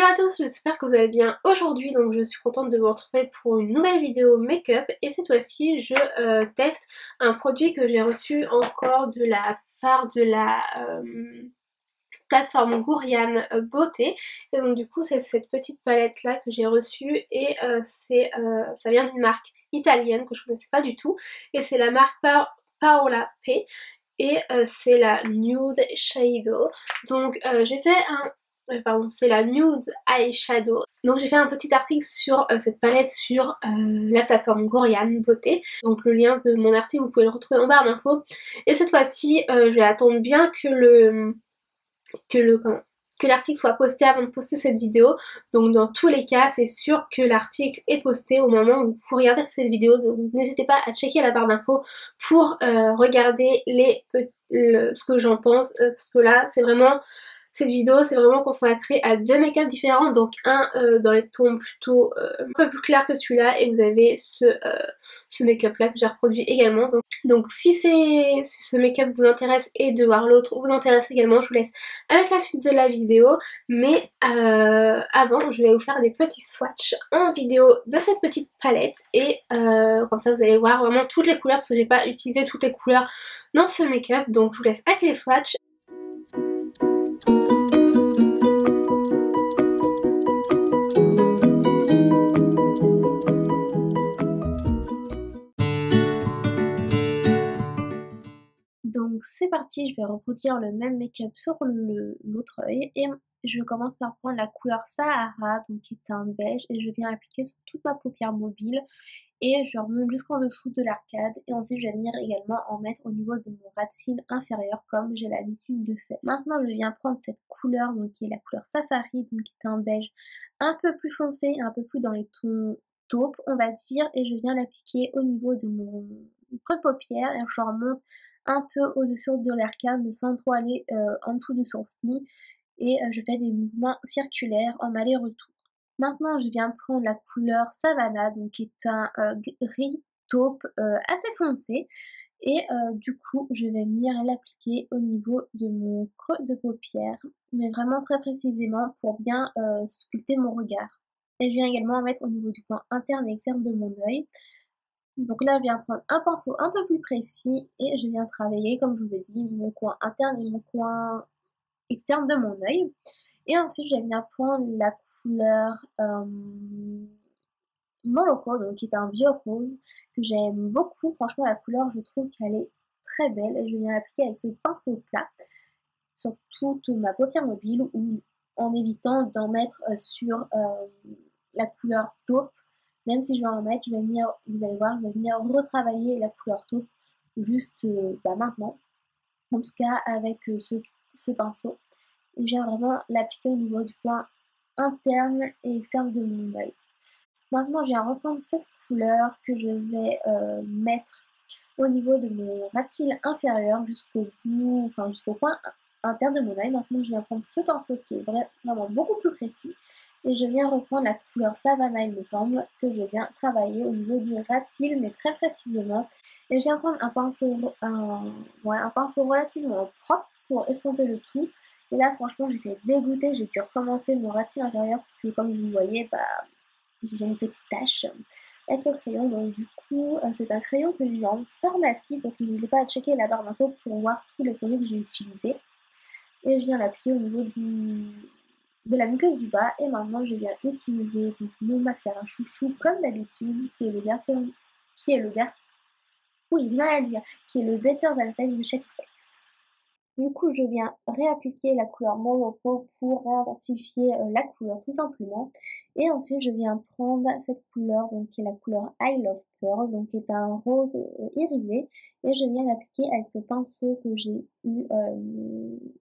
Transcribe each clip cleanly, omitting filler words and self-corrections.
Hello à tous, j'espère que vous allez bien aujourd'hui. Donc je suis contente de vous retrouver pour une nouvelle vidéo make-up et cette fois-ci je teste un produit que j'ai reçu encore de la part de la plateforme Gouriane Beauté. Et donc du coup c'est cette petite palette là que j'ai reçue et ça vient d'une marque italienne que je ne connaissais pas du tout et c'est la marque Paola P et c'est la Nude Shadow. Donc j'ai fait pardon, c'est la Nude Eyeshadow. Donc j'ai fait un petit article sur cette palette sur la plateforme Gouriane Beauté. Donc le lien de mon article vous pouvez le retrouver en barre d'infos. Et cette fois-ci je vais attendre bien que l'article soit posté avant de poster cette vidéo. Donc dans tous les cas c'est sûr que l'article est posté au moment où vous regardez cette vidéo. Donc n'hésitez pas à checker la barre d'infos pour regarder ce que j'en pense, parce que là c'est vraiment... Cette vidéo c'est vraiment consacrée à deux make-up différents, donc un dans les tons plutôt un peu plus clairs que celui-là et vous avez ce make-up là que j'ai reproduit également. Donc si ce make-up vous intéresse et de voir l'autre vous intéresse également, je vous laisse avec la suite de la vidéo. Mais avant je vais vous faire des petits swatchs en vidéo de cette petite palette et comme ça vous allez voir vraiment toutes les couleurs parce que j'ai pas utilisé toutes les couleurs dans ce make-up. Donc je vous laisse avec les swatchs. Donc c'est parti, je vais reproduire le même make-up sur l'autre œil et je commence par prendre la couleur Sahara, donc qui est un beige, et je viens appliquer sur toute ma paupière mobile et je remonte jusqu'en dessous de l'arcade et ensuite je vais venir également en mettre au niveau de mon ras de cils inférieur comme j'ai l'habitude de faire. Maintenant je viens prendre cette couleur, donc qui est la couleur Safari, donc qui est un beige un peu plus foncé, un peu plus dans les tons taupe on va dire, et je viens l'appliquer au niveau de mon creux de paupière et je remonte un peu au-dessus de l'arcade mais sans trop aller en dessous du sourcil et je fais des mouvements circulaires en aller-retour. Maintenant je viens prendre la couleur Savannah, donc qui est un gris taupe assez foncé et du coup je vais venir l'appliquer au niveau de mon creux de paupière mais vraiment très précisément pour bien sculpter mon regard. Et je viens également en mettre au niveau du coin interne et externe de mon œil. Donc là je viens prendre un pinceau un peu plus précis et je viens travailler comme je vous ai dit mon coin interne et mon coin externe de mon œil. Et ensuite je vais venir prendre la couleur Moloko, donc qui est un vieux rose que j'aime beaucoup. Franchement la couleur je trouve qu'elle est très belle et je viens l'appliquer avec ce pinceau plat sur toute ma paupière mobile ou en évitant d'en mettre sur la couleur taupe. Même si je vais en mettre, je vais venir, vous allez voir, je vais venir retravailler la couleur taupe juste maintenant. En tout cas avec ce pinceau. Et je viens vraiment l'appliquer au niveau du coin interne et externe de mon œil. Maintenant je viens reprendre cette couleur que je vais mettre au niveau de mon ras de cils inférieur jusqu'au bout, enfin jusqu'au coin interne de mon œil. Maintenant je viens prendre ce pinceau qui est vraiment beaucoup plus précis et je viens reprendre la couleur Savannah il me semble, que je viens travailler au niveau du ras de cils mais très précisément. Et je viens prendre un pinceau relativement propre pour estomper le tout. Et là franchement j'étais dégoûtée, j'ai dû recommencer mon ras de cils inférieur parce que comme vous le voyez, j'ai une petite tache avec le crayon. Donc du coup c'est un crayon que j'ai eu en pharmacie, donc n'hésitez pas à checker la barre d'infos pour voir tous les produits que j'ai utilisés. Et je viens l'appliquer au niveau de la muqueuse du bas. Et maintenant je viens utiliser donc, mon mascara chouchou comme d'habitude qui est le Better Than Sex Shade Face. Du coup je viens réappliquer la couleur Moloko pour réintensifier la couleur tout simplement. Et ensuite je viens prendre cette couleur donc qui est la couleur I Love Pearl, donc qui est un rose irisé, et je viens l'appliquer avec ce pinceau que j'ai eu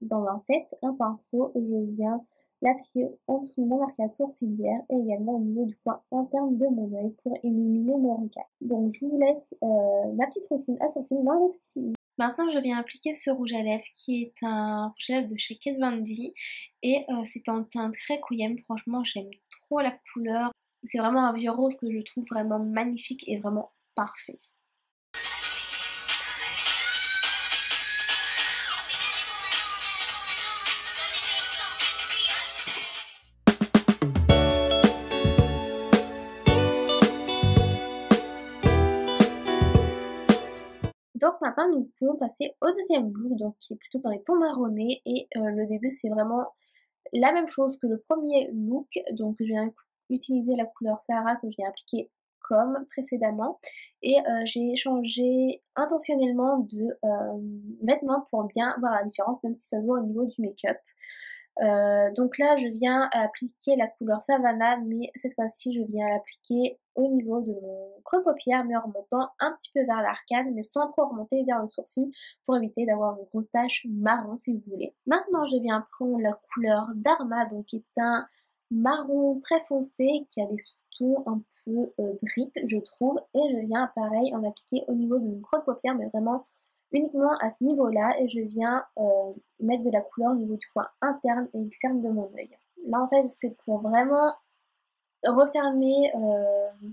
dans un set, un pinceau, et je viens l'appliquer en dessous de mon arcade sourcilière et également au niveau du coin interne de mon œil pour illuminer mon regard. Donc je vous laisse ma petite routine à sourcils dans le petit. Maintenant je viens appliquer ce rouge à lèvres qui est un rouge à lèvres de chez Kat Von D et c'est en teinte Requiem. Franchement j'aime trop la couleur, c'est vraiment un vieux rose que je trouve vraiment magnifique et vraiment parfait. Donc maintenant nous pouvons passer au deuxième look, donc qui est plutôt dans les tons marronnés et le début c'est vraiment la même chose que le premier look, donc je viens utiliser la couleur Sahara que j'ai appliquée comme précédemment et j'ai changé intentionnellement de vêtements pour bien voir la différence même si ça se voit au niveau du make-up. Donc là je viens appliquer la couleur Savannah mais cette fois-ci je viens l'appliquer au niveau de mon creux de paupière mais en remontant un petit peu vers l'arcade mais sans trop remonter vers le sourcil pour éviter d'avoir une grosse tache marron si vous voulez. Maintenant je viens prendre la couleur Dharma donc qui est un marron très foncé qui a des sous-tons un peu briques je trouve et je viens pareil en appliquer au niveau de mon creux de paupière mais vraiment uniquement à ce niveau-là et je viens mettre de la couleur au niveau du coin interne et externe de mon œil. Là en fait c'est pour vraiment refermer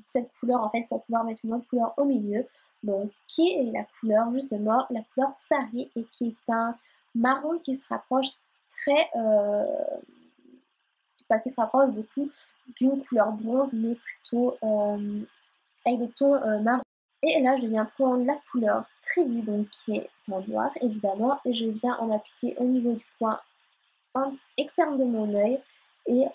cette couleur en fait pour pouvoir mettre une autre couleur au milieu. Donc qui est la couleur justement la couleur Sari et qui est un marron qui se rapproche très qui se rapproche beaucoup d'une couleur bronze mais plutôt avec des tons marron. Et là je viens prendre la couleur Tribu donc qui est en noir évidemment et je viens en appliquer au niveau du coin externe de mon œil et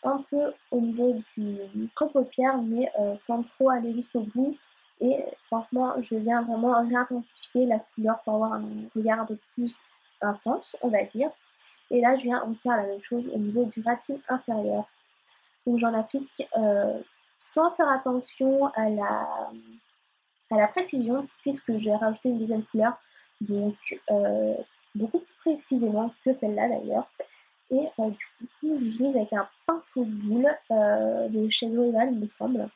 un peu au niveau du creux de paupière mais sans trop aller jusqu'au bout et franchement je viens vraiment réintensifier la couleur pour avoir un regard un peu plus intense on va dire et là je viens en faire la même chose au niveau du ratine inférieur donc j'en applique sans faire attention à la précision puisque j'ai rajouté une deuxième couleur donc beaucoup plus précisément que celle-là d'ailleurs et du coup j'utilise avec un pinceau boule de chez Rival il me semble.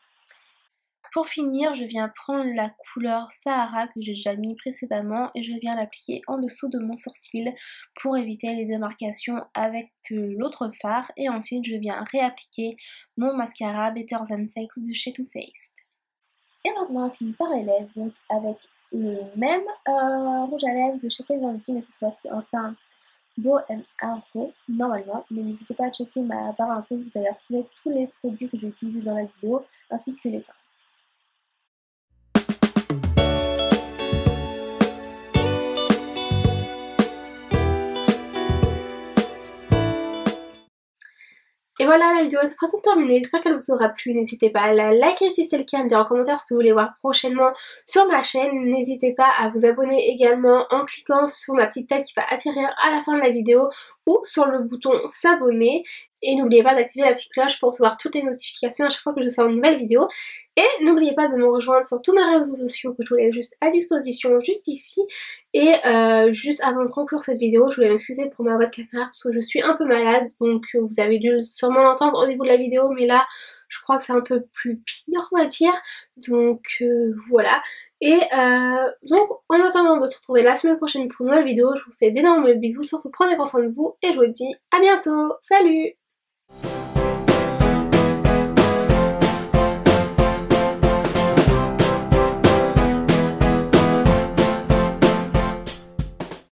Pour finir je viens prendre la couleur Sahara que j'ai déjà mis précédemment et je viens l'appliquer en dessous de mon sourcil pour éviter les démarcations avec l'autre fard et ensuite je viens réappliquer mon mascara Better Than Sex de chez Too Faced. Et maintenant on finit par les lèvres, donc avec le même rouge à lèvres de chez Calvin Klein mais cette fois-ci en teinte Bow and Arrow normalement, mais n'hésitez pas à checker ma barre d'infos, vous allez retrouver tous les produits que j'ai utilisés dans la vidéo ainsi que les teintes. Et voilà, la vidéo est presque terminée, j'espère qu'elle vous aura plu, n'hésitez pas à la liker si c'est le cas, à me dire en commentaire ce que vous voulez voir prochainement sur ma chaîne, n'hésitez pas à vous abonner également en cliquant sur ma petite tête qui va atterrir à la fin de la vidéo ou sur le bouton s'abonner et n'oubliez pas d'activer la petite cloche pour recevoir toutes les notifications à chaque fois que je sors une nouvelle vidéo et n'oubliez pas de me rejoindre sur tous mes réseaux sociaux que je vous laisse juste à disposition juste ici et juste avant de conclure cette vidéo je voulais m'excuser pour ma voix de canard parce que je suis un peu malade donc vous avez dû sûrement l'entendre au début de la vidéo mais là je crois que c'est un peu plus pire on va dire donc voilà et donc en attendant de se retrouver la semaine prochaine pour une nouvelle vidéo je vous fais d'énormes bisous, surtout prenez grand soin de vous et je vous dis à bientôt, salut.